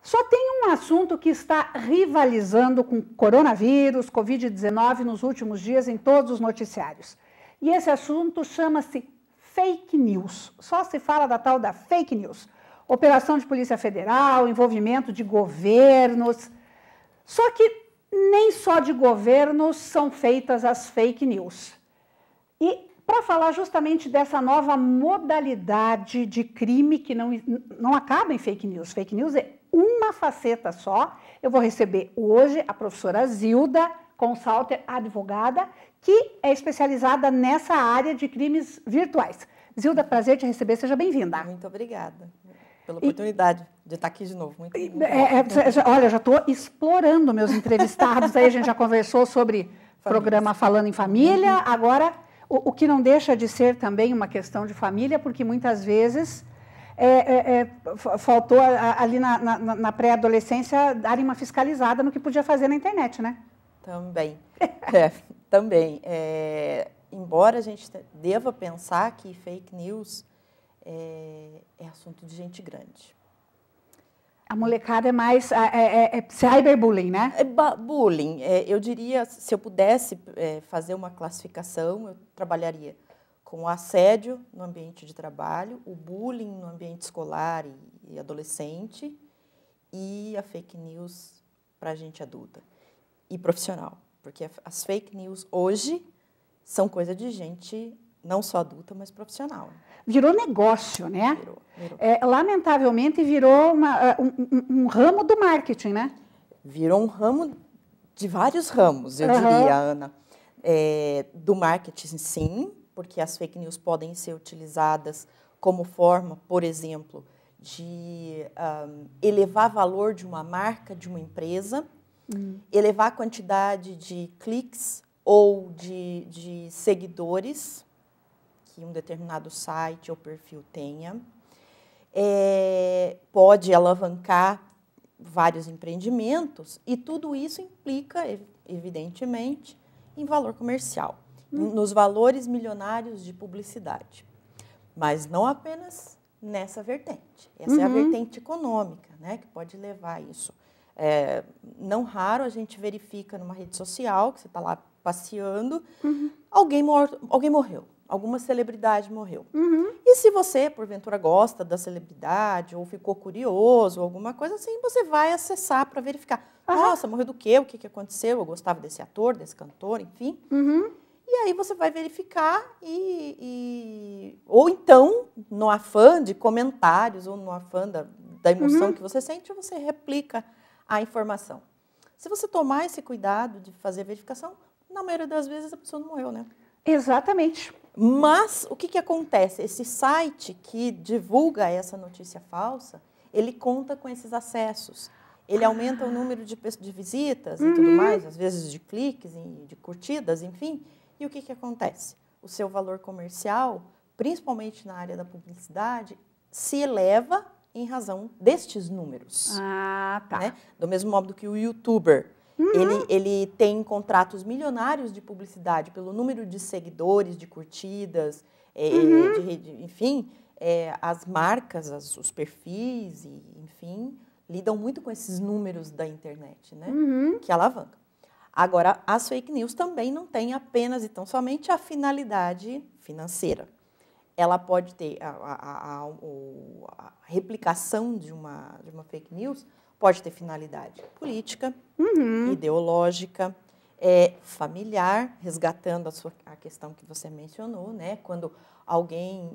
Só tem um assunto que está rivalizando com coronavírus, Covid-19 nos últimos dias em todos os noticiários. E esse assunto chama-se fake news. Só se fala da tal da fake news. Operação de Polícia Federal, envolvimento de governos. Só que nem só de governos são feitas as fake news. E para falar justamente dessa nova modalidade de crime que não acaba em fake news. Fake news é uma faceta só. Eu vou receber hoje a professora Zilda Consalter, advogada, que é especializada nessa área de crimes virtuais. Zilda, prazer te receber, seja bem-vinda. Muito obrigada pela oportunidade de estar aqui de novo. Muito olha, já estou explorando meus entrevistados, aí a gente já conversou sobre programa Falando em Família, agora o que não deixa de ser também uma questão de família, porque muitas vezes faltou ali na pré-adolescência darem uma fiscalizada no que podia fazer na internet, né? Também, também. Embora a gente deva pensar que fake news é assunto de gente grande. A molecada é mais cyberbullying, né? Bullying. Eu diria, se eu pudesse fazer uma classificação, eu trabalharia com o assédio no ambiente de trabalho, o bullying no ambiente escolar e adolescente e a fake news para a gente adulta e profissional. Porque as fake news hoje são coisa de gente não só adulta, mas profissional. Virou negócio, né? Virou. Lamentavelmente, virou um ramo do marketing, né? Virou um ramo de vários ramos, eu diria, Ana. Do marketing, sim, porque as fake news podem ser utilizadas como forma, por exemplo, de elevar valor de uma marca, de uma empresa, elevar a quantidade de cliques ou de seguidores que um determinado site ou perfil tenha. Pode alavancar vários empreendimentos e tudo isso implica, evidentemente, em valor comercial, nos valores milionários de publicidade. Mas não apenas nessa vertente. Essa é a vertente econômica, né, que pode levar a isso. Não raro a gente verifica numa rede social, que você está lá passeando, alguém morreu. Alguma celebridade morreu. E se você, porventura, gosta da celebridade ou ficou curioso, alguma coisa assim, você vai acessar para verificar. Nossa, morreu do quê? O que aconteceu? Eu gostava desse ator, desse cantor, enfim. E aí você vai verificar ou então, no afã de comentários ou no afã da emoção que você sente, você replica a informação. Se você tomar esse cuidado de fazer a verificação, na maioria das vezes a pessoa não morreu, né? Exatamente. Mas o que acontece? Esse site que divulga essa notícia falsa, ele conta com esses acessos. Ele aumenta o número de visitas e tudo mais, às vezes de cliques, de curtidas, enfim. E o que acontece? O seu valor comercial, principalmente na área da publicidade, se eleva em razão destes números. Tá. Né? Do mesmo modo que o youtuber. Ele tem contratos milionários de publicidade pelo número de seguidores, de curtidas, enfim, as marcas, os perfis, enfim, lidam muito com esses números da internet, né? Que alavanca. Agora, as fake news também não têm apenas e tão somente a finalidade financeira. Ela pode ter a replicação de uma fake news, pode ter finalidade política, ideológica, familiar, resgatando a questão que você mencionou, né? Quando alguém,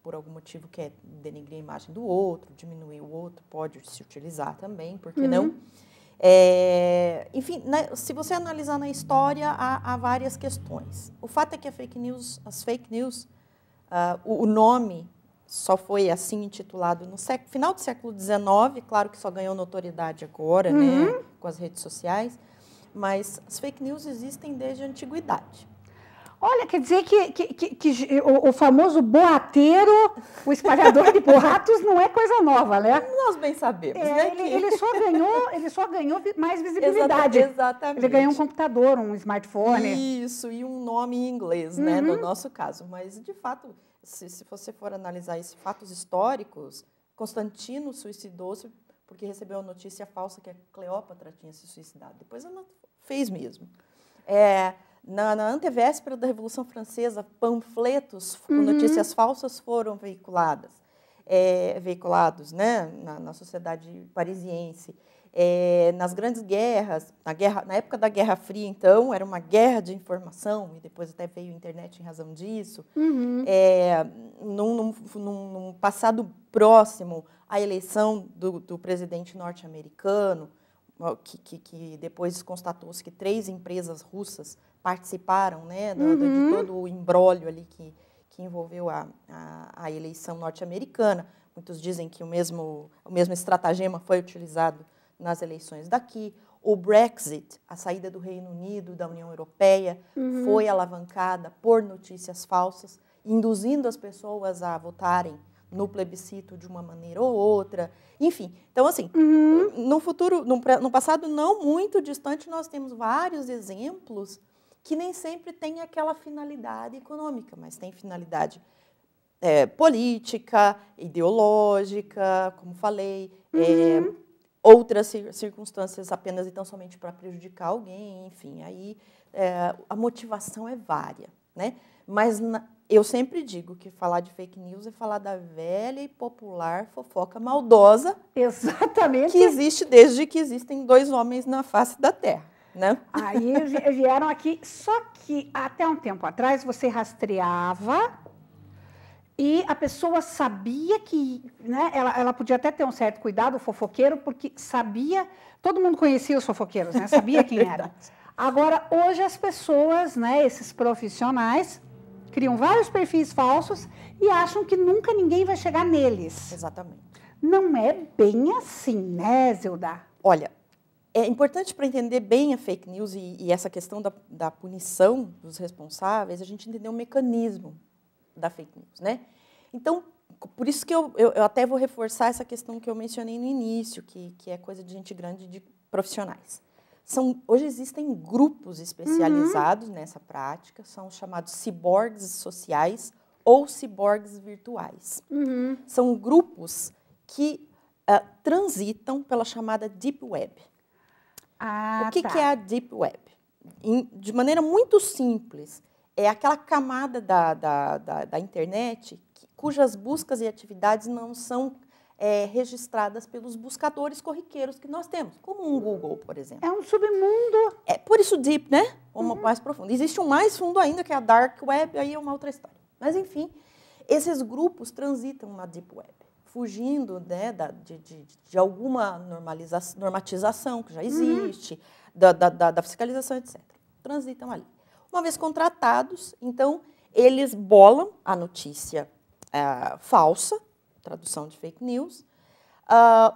por algum motivo, quer denegrir a imagem do outro, diminuir o outro, pode se utilizar também, por que não? Enfim, né, se você analisar na história, há várias questões. O fato é que as fake news, o nome só foi assim intitulado no final do século XIX, claro que só ganhou notoriedade agora, né, com as redes sociais, mas as fake news existem desde a antiguidade. Olha, quer dizer que o famoso boateiro, o espalhador de boatos, não é coisa nova, né? Nós bem sabemos, né? Ele só ganhou mais visibilidade. Exatamente. Ele ganhou um computador, um smartphone. Isso, e um nome em inglês, né, no nosso caso. Mas, de fato, se você for analisar esses fatos históricos, Constantino suicidou-se porque recebeu a notícia falsa que a Cleópatra tinha se suicidado. Depois ela fez mesmo. Na antevéspera da Revolução Francesa, panfletos com notícias falsas foram veiculados, né, na sociedade parisiense. Nas grandes guerras, na época da Guerra Fria, então, era uma guerra de informação, e depois até veio a internet em razão disso. Num passado próximo, a eleição do presidente norte-americano, que depois constatou-se que 3 empresas russas participaram, né, de todo o imbróglio ali que envolveu a eleição norte-americana. Muitos dizem que o mesmo estratagema foi utilizado nas eleições daqui. O Brexit, a saída do Reino Unido da União Europeia, foi alavancada por notícias falsas, induzindo as pessoas a votarem no plebiscito de uma maneira ou outra. Enfim, então, assim, no futuro, no passado não muito distante, nós temos vários exemplos que nem sempre têm aquela finalidade econômica, mas tem finalidade política, ideológica, como falei, outras circunstâncias apenas e tão somente para prejudicar alguém, enfim, aí a motivação é vária, né? Mas eu sempre digo que falar de fake news é falar da velha e popular fofoca maldosa. Exatamente. Que existe desde que existem 2 homens na face da Terra, né? Aí vieram aqui, só que até um tempo atrás você rastreava e a pessoa sabia que, né, ela podia até ter um certo cuidado, o fofoqueiro, porque sabia, todo mundo conhecia os fofoqueiros, né? Sabia quem era. Agora, hoje as pessoas, né, esses profissionais, criam vários perfis falsos e acham que nunca ninguém vai chegar neles. Exatamente. Não é bem assim, né, Zilda? Olha, é importante para entender bem a fake news e essa questão da punição dos responsáveis, a gente entender o mecanismo da fake news, né? Então, por isso que eu até vou reforçar essa questão que eu mencionei no início, que é coisa de gente grande, de profissionais. Hoje existem grupos especializados nessa prática, são os chamados ciborgues sociais ou ciborgues virtuais. São grupos que transitam pela chamada Deep Web. O que é a Deep Web? De maneira muito simples, é aquela camada da internet cujas buscas e atividades não são registradas pelos buscadores corriqueiros que nós temos, como um Google, por exemplo. É um submundo. É por isso deep, né? Ou mais profundo. Existe um mais fundo ainda, que é a dark web, aí é uma outra história. Mas, enfim, esses grupos transitam na deep web, fugindo, né, de alguma normatização que já existe, da fiscalização, etc. Transitam ali. Uma vez contratados, então, eles bolam a notícia falsa, tradução de fake news,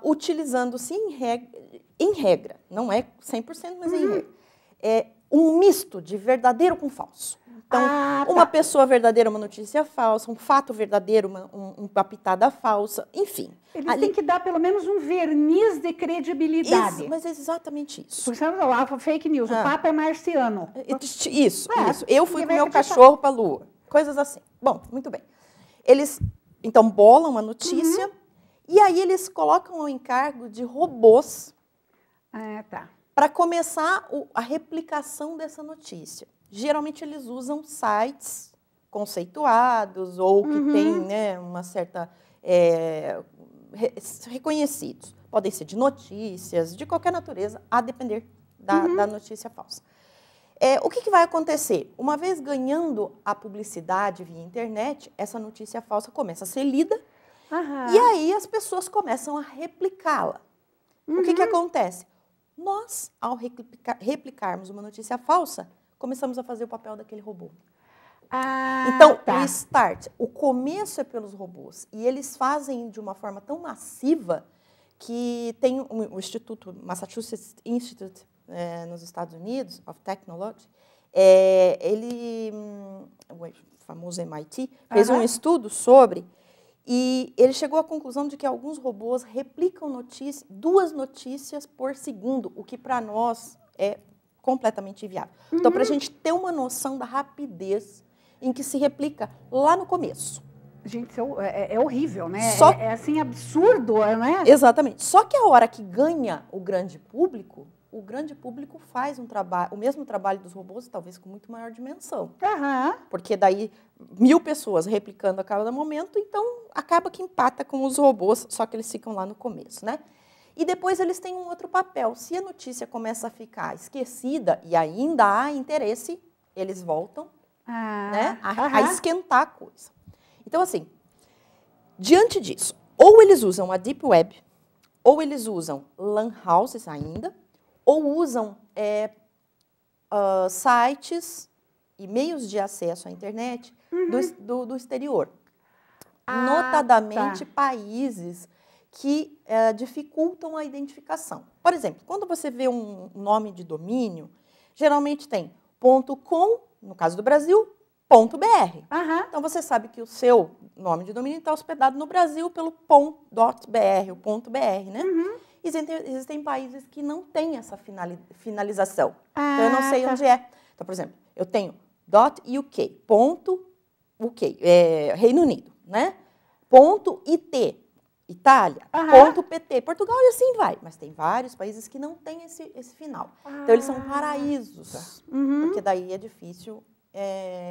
utilizando-se em regra, não é 100%, mas em regra, um misto de verdadeiro com falso. Então, uma pessoa verdadeira, uma notícia falsa, um fato verdadeiro, uma pitada falsa, enfim. Eles têm que dar pelo menos um verniz de credibilidade. Isso, mas é exatamente isso. Porque senão, a fake news, o Papa é marciano. Isso. Eu fui com meu cachorro para a Lua. Coisas assim. Bom, muito bem. Eles, então, bolam a notícia e aí eles colocam ao encargo de robôs para começar a replicação dessa notícia. Geralmente eles usam sites conceituados ou que têm, né, uma certa reconhecidos. Podem ser de notícias, de qualquer natureza, a depender da notícia falsa. O que vai acontecer? Uma vez ganhando a publicidade via internet, essa notícia falsa começa a ser lida e aí as pessoas começam a replicá-la. O que acontece? Nós, ao replicarmos uma notícia falsa, começamos a fazer o papel daquele robô. Então, o start, o começo é pelos robôs. E eles fazem de uma forma tão massiva que tem o Instituto Massachusetts Institute, nos Estados Unidos, of Technology, o famoso MIT, fez um estudo sobre, e ele chegou à conclusão de que alguns robôs replicam 2 notícias por segundo, o que para nós é completamente inviável. Então, para a gente ter uma noção da rapidez em que se replica lá no começo. Gente, isso é horrível, né? Só... É assim, absurdo, né? Exatamente. Só que a hora que ganha o grande público faz o mesmo trabalho dos robôs, talvez com muito maior dimensão. Aham. Porque daí 1000 pessoas replicando a cada momento, então acaba que empata com os robôs, só que eles ficam lá no começo, né? E depois eles têm um outro papel. Se a notícia começa a ficar esquecida e ainda há interesse, eles voltam, né, a esquentar a coisa. Então, assim, diante disso, ou eles usam a Deep Web, ou eles usam lan houses ainda, ou usam sites e meios de acesso à internet do exterior. Notadamente países que dificultam a identificação. Por exemplo, quando você vê um nome de domínio, geralmente tem .com, no caso do Brasil, .br. Então, você sabe que o seu nome de domínio está hospedado no Brasil pelo .br, o .br, né? Existem países que não têm essa finalização. Então, eu não sei onde é. Então, por exemplo, eu tenho .uk, .uk, Reino Unido, né? .it, Itália, .pt, Portugal e assim vai. Mas tem vários países que não têm esse final. Então, eles são paraísos, porque daí é difícil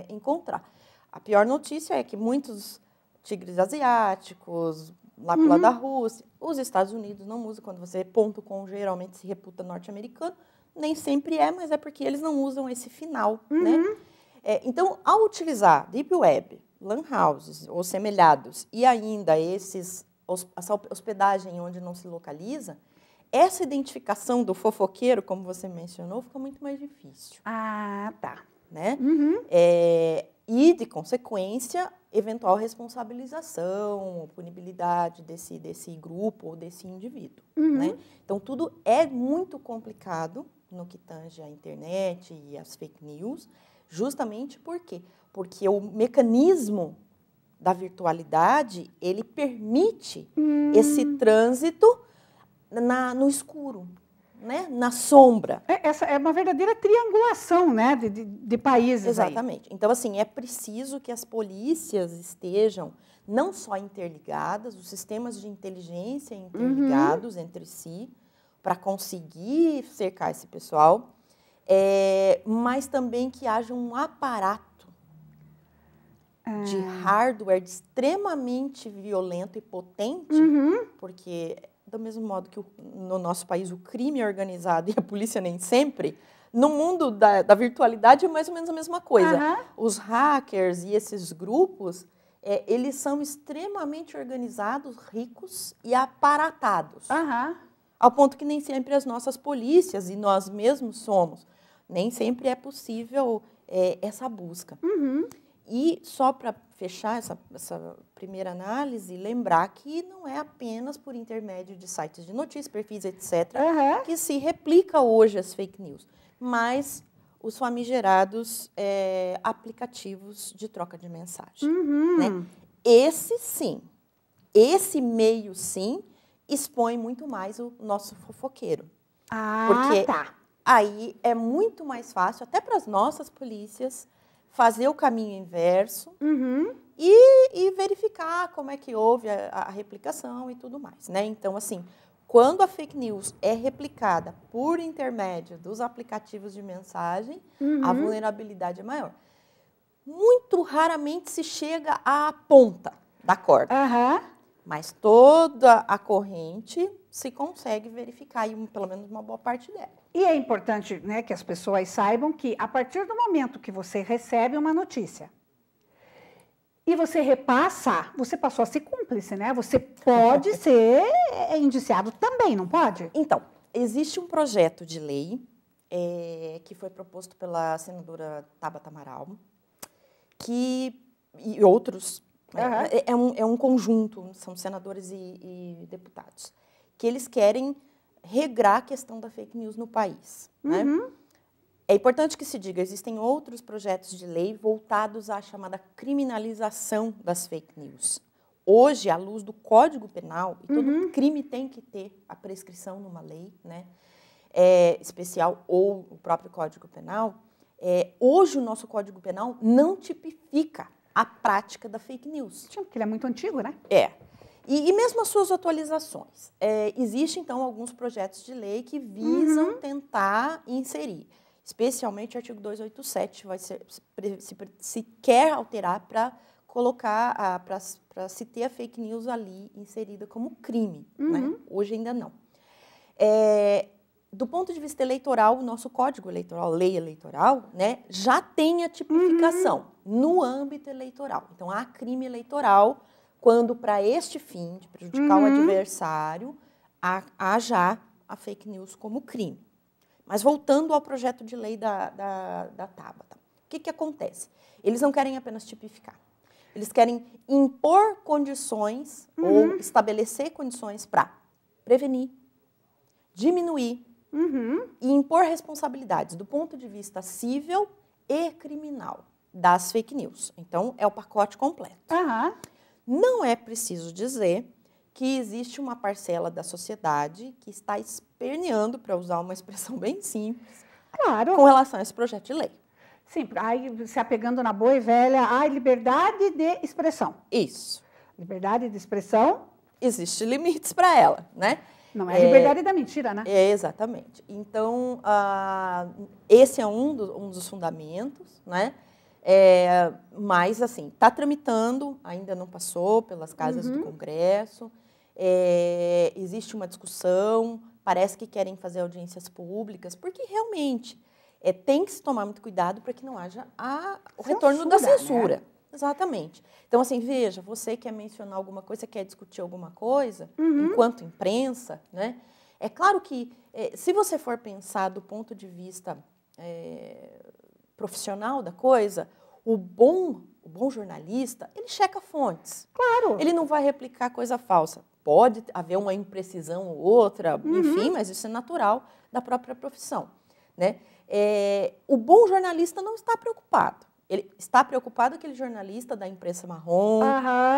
encontrar. A pior notícia é que muitos tigres asiáticos, lá pro lado da Rússia, os Estados Unidos não usam. Quando você .com, geralmente se reputa norte-americano, nem sempre mas é porque eles não usam esse final, né? Então, ao utilizar Deep Web, lan houses ou semelhados, e ainda essa hospedagem onde não se localiza, essa identificação do fofoqueiro, como você mencionou, fica muito mais difícil. Né? E, de consequência, eventual responsabilização, punibilidade desse grupo ou desse indivíduo. Né? Então, tudo é muito complicado no que tange à internet e às fake news, justamente por quê? Porque o mecanismo da virtualidade, ele permite esse trânsito no escuro, né? Na sombra. Essa é uma verdadeira triangulação, né, de países. Exatamente. Então, assim, é preciso que as polícias estejam não só interligadas, os sistemas de inteligência interligados entre si, para conseguir cercar esse pessoal, mas também que haja um aparato de hardware extremamente violento e potente, porque, do mesmo modo que no nosso país o crime é organizado e a polícia nem sempre, no mundo da virtualidade é mais ou menos a mesma coisa. Os hackers e esses grupos, eles são extremamente organizados, ricos e aparatados. Ao ponto que nem sempre as nossas polícias, e nós mesmos somos, nem sempre é possível essa busca. E só para fechar essa primeira análise, lembrar que não é apenas por intermédio de sites de notícias, perfis, etc., que se replica hoje as fake news, mas os famigerados aplicativos de troca de mensagem. Né? Esse meio sim, expõe muito mais o nosso fofoqueiro. Porque aí é muito mais fácil, até para as nossas polícias, fazer o caminho inverso e verificar como é que houve a replicação e tudo mais. Né? Então, assim, quando a fake news é replicada por intermédio dos aplicativos de mensagem, a vulnerabilidade é maior. Muito raramente se chega à ponta da corda. Mas toda a corrente se consegue verificar, e pelo menos uma boa parte dela. E é importante, né, que as pessoas saibam que, a partir do momento que você recebe uma notícia e você repassa, você passou a ser cúmplice, né? Você pode ser indiciado também, não pode? Então, existe um projeto de lei que foi proposto pela senadora Tabata Amaral, e outros... É um conjunto, são senadores e deputados, que eles querem regrar a questão da fake news no país. Né? É importante que se diga, existem outros projetos de lei voltados à chamada criminalização das fake news. Hoje, à luz do Código Penal, e todo crime tem que ter a prescrição numa lei, né, especial ou o próprio Código Penal, hoje o nosso Código Penal não tipifica a prática da fake news. Sim, porque ele é muito antigo, né? É. E mesmo as suas atualizações. Existem, então, alguns projetos de lei que visam tentar inserir, especialmente o artigo 287, se quer alterar para colocar, para se ter a fake news ali inserida como crime. Né? Hoje ainda não. Do ponto de vista eleitoral, o nosso Código Eleitoral, lei eleitoral, né, já tem a tipificação no âmbito eleitoral. Então, há crime eleitoral quando, para este fim, de prejudicar o adversário, há já a fake news como crime. Mas voltando ao projeto de lei da Tabata, o que acontece? Eles não querem apenas tipificar. Eles querem impor condições ou estabelecer condições para prevenir, diminuir e impor responsabilidades do ponto de vista civil e criminal das fake news. Então, é o pacote completo. Não é preciso dizer que existe uma parcela da sociedade que está esperneando, para usar uma expressão bem simples, com relação a esse projeto de lei. Sim, aí se apegando na boa e velha, liberdade de expressão. Isso. Liberdade de expressão. Existem limites para ela, né? Não é a liberdade da mentira, né? Exatamente. Então, esse é um dos fundamentos, né? Mas, assim, está tramitando, ainda não passou pelas casas do Congresso, existe uma discussão, parece que querem fazer audiências públicas, porque realmente tem que se tomar muito cuidado para que não haja o retorno da censura. Né? Exatamente. Então, assim, veja, você quer mencionar alguma coisa, quer discutir alguma coisa, enquanto imprensa, né? É claro que, se você for pensar do ponto de vista profissional da coisa, o bom jornalista, ele checa fontes. Claro. Ele não vai replicar coisa falsa. Pode haver uma imprecisão ou outra, enfim, mas isso é natural da própria profissão. Né? O bom jornalista não está preocupado. Ele está preocupado aquele jornalista da imprensa marrom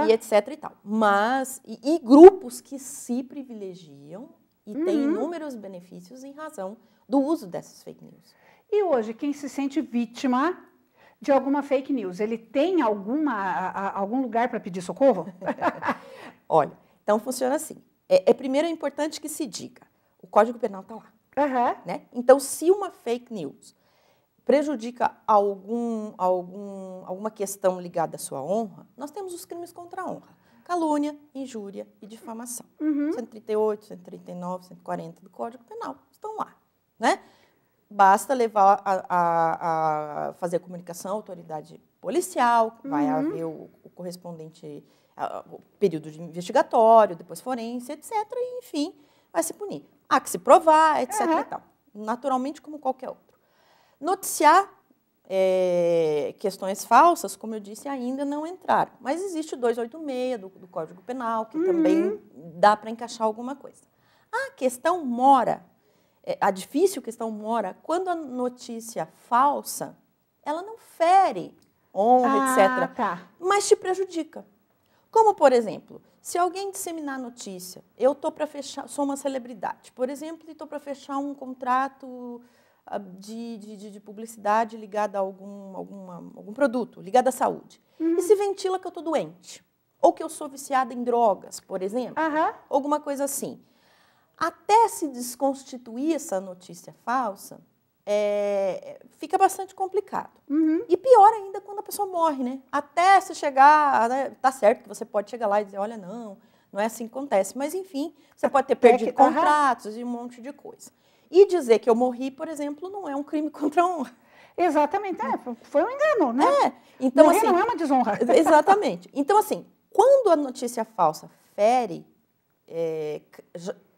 e etc. e tal. Mas, e grupos que se privilegiam e têm inúmeros benefícios em razão do uso dessas fake news. E hoje, quem se sente vítima de alguma fake news, ele tem algum lugar para pedir socorro? Olha, então funciona assim. Primeiro é importante que se diga, o Código Penal está lá. Né? Então, se uma fake news prejudica alguma questão ligada à sua honra, nós temos os crimes contra a honra. Calúnia, injúria e difamação. 138, 139, 140 do Código Penal estão lá. Né? Basta levar a fazer a comunicação à autoridade policial, vai haver o correspondente o período de investigatório, depois forense, etc. E, enfim, vai se punir. Há que se provar, etc. E tal. Naturalmente, como qualquer outro. Noticiar questões falsas, como eu disse, ainda não entraram. Mas existe o 286 do Código Penal, que também dá para encaixar alguma coisa. A questão mora, a difícil questão mora, quando a notícia falsa, ela não fere honra, etc., mas te prejudica. Como, por exemplo, se alguém disseminar notícia, eu estou para fechar, sou uma celebridade, por exemplo, e estou para fechar um contrato de publicidade ligada a algum produto, ligado à saúde. E se ventila que eu estou doente, ou que eu sou viciada em drogas, por exemplo, alguma coisa assim. Até se desconstituir essa notícia falsa, fica bastante complicado. E pior ainda quando a pessoa morre, né? Até se chegar, né? Tá certo que você pode chegar lá e dizer, olha, não é assim que acontece. Mas, enfim, você pode ter perdido contratos e um monte de coisa. E dizer que eu morri, por exemplo, não é um crime contra a honra. Exatamente, foi um engano, né? Então, morrer assim, não é uma desonra. Exatamente. Então, assim, quando a notícia falsa fere,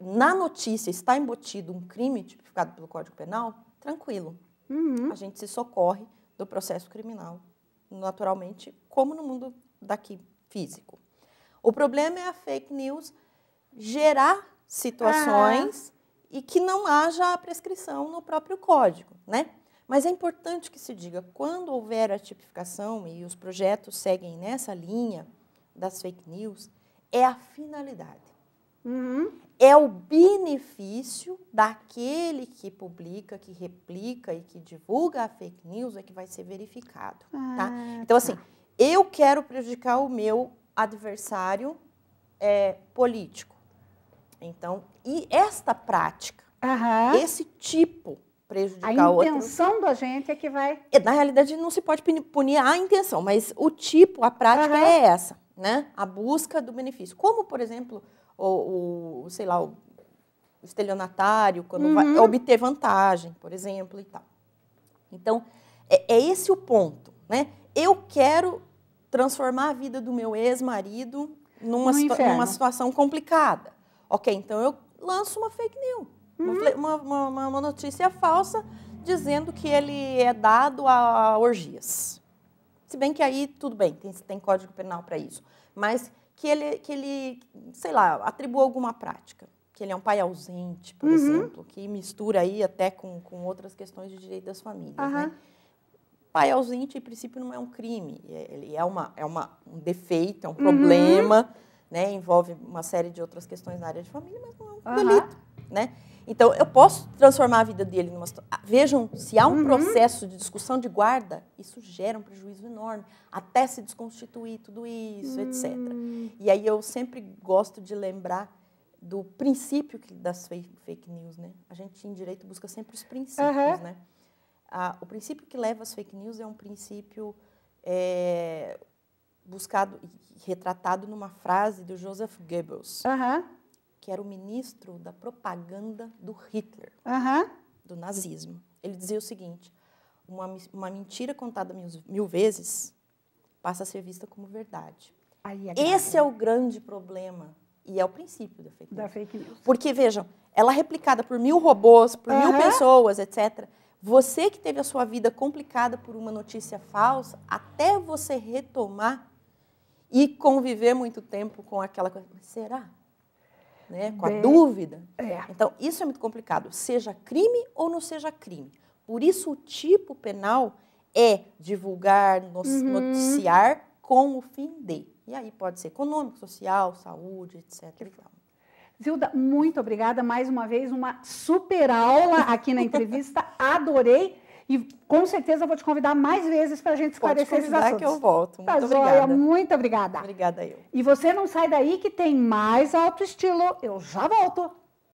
na notícia está embutido um crime tipificado pelo Código Penal, tranquilo. A gente se socorre do processo criminal, naturalmente, como no mundo daqui físico. O problema é a fake news gerar situações e que não haja a prescrição no próprio código, né? Mas é importante que se diga, quando houver a tipificação, e os projetos seguem nessa linha das fake news, é a finalidade. É o benefício daquele que publica, que replica e que divulga a fake news é que vai ser verificado. Tá? Então, assim, eu quero prejudicar o meu adversário político. Então, e esta prática, esse tipo prejudicar o outro... A intenção do agente é que vai... Na realidade, não se pode punir a intenção, mas o tipo, a prática é essa, né? A busca do benefício. Como, por exemplo, sei lá, o estelionatário, quando vai obter vantagem, por exemplo, e tal. Então, é esse o ponto, né? Eu quero transformar a vida do meu ex-marido numa situação complicada. Ok, então eu lanço uma fake news, uma notícia falsa dizendo que ele é dado a orgias. Se bem que aí, tudo bem, tem código penal para isso. Mas que ele, sei lá, atribua alguma prática. Que ele é um pai ausente, por exemplo, que mistura aí até com outras questões de direito das famílias, né? Pai ausente, em princípio, não é um crime. Ele é um defeito, é um problema, né? Envolve uma série de outras questões na área de família, mas não é um delito, né? Então, eu posso transformar a vida dele numa situação... Vejam, se há um processo de discussão de guarda, isso gera um prejuízo enorme, até se desconstituir tudo isso, etc. E aí eu sempre gosto de lembrar do princípio das fake news, né? A gente, em direito, busca sempre os princípios, né? O princípio que leva às fake news é um princípio buscado e retratado numa frase do Joseph Goebbels, que era o ministro da propaganda do Hitler, do nazismo. Ele dizia o seguinte: uma mentira contada mil vezes passa a ser vista como verdade. Esse é o grande problema e é o princípio da fake news. Porque, vejam, ela é replicada por 1000 robôs, por 1000 pessoas, etc. Você que teve a sua vida complicada por uma notícia falsa, até você retomar e conviver muito tempo com aquela coisa. Será? Né? Com a dúvida. Então, isso é muito complicado. Seja crime ou não seja crime. Por isso, o tipo penal é divulgar, noticiar com o fim de. E aí pode ser econômico, social, saúde, etc. Zilda, muito obrigada. Mais uma vez, uma super aula aqui na entrevista. Adorei. E com certeza vou te convidar mais vezes para a gente esclarecer esses assuntos. Que eu volto. Muito obrigada. Muito obrigada. Obrigada eu. E você não sai daí que tem mais Alto Estilo. Eu já volto.